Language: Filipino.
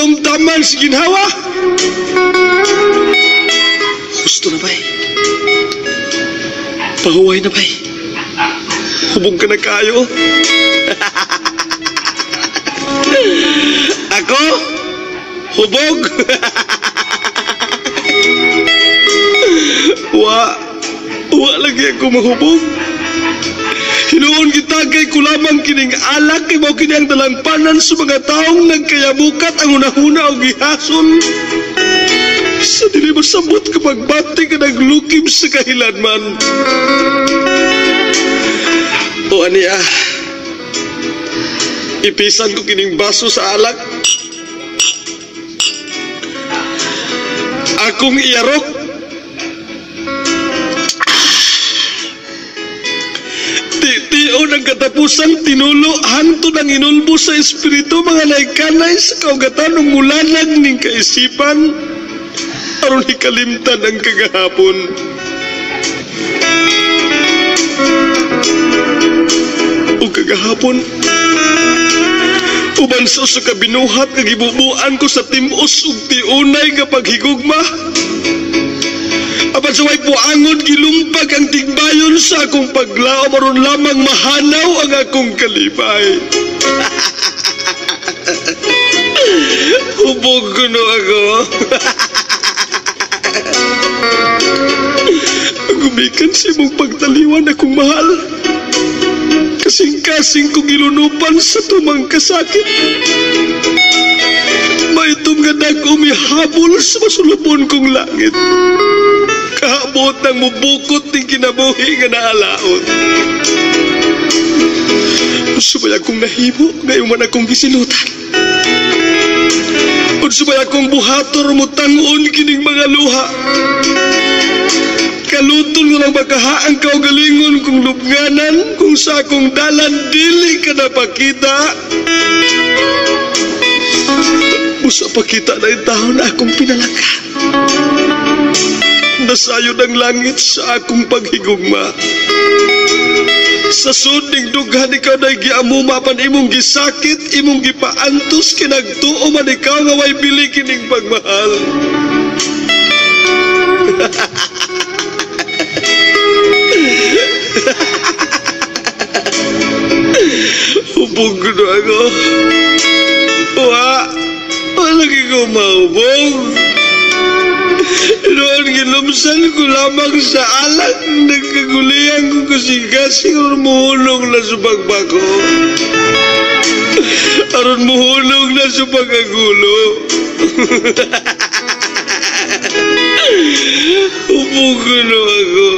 kinumtaman si ginhawa. Gusto na bay. Pahuway na bay. Hubog ka na kayo. Ako? Hubog? Wa lagi ako mahubog. Hinuon kita kay kulamang kining alak kay mao kini ang dalangpanan sa mga taong nagkayabukat ang hunahuna o gihason. Sa dili masabot kapag bati ka naglukim sa kahilanman. O aniya, ipisan ko kining baso sa alak. Akong iyarok. Titiyo ng katapusan tinulo hanto ng inulbo sa espiritu mga naikanay sa kaugatan ng mulalag ning kaisipan aron hikalimtan ang kagahapon. O kagahapon uban sa kabinuhat kagibubuan ko sa timos ug tiunay kapag higugma. Apan sa way puangon gilumpag ang tigbayon sa akong paglao maron lamang mahanaw ang akong kalipay. Hubog ko no ako. Gumikan si mong pagtaliwan akong mahal. Kasing-kasing kong ilunupan sa tumang kasakit. Maitom nga nag-umihabol sa masulupon kong langit. Kaabot ng mubukot ng kinabuhi nga naalaot. Unsubay akong nahimo, ngayon man akong gisilutan. Unsubay akong buhator mo tangon kining mga luha. Kalutol ko lang bakahaan kaugalingon kong lubnganan, kung sa akong dalan dili ka napakita. Usa pakita na yung taon na akong pinalaka. Nasayod ang langit sa akong paghigugma. Sa suding dughan ikaw na giamuma pan imong gisakit, imong gipaantos kinagtuo man ikaw nga way bili kining pagmahal. Hubog na ako. Lagi ko mahubog. Noon ginumsan ko lamang sa alak. Nagkagulihan ko kasing-kasing aron muhulog na sa pagbako. Aron muhulog na sa pagkagulo. Hubog na ako.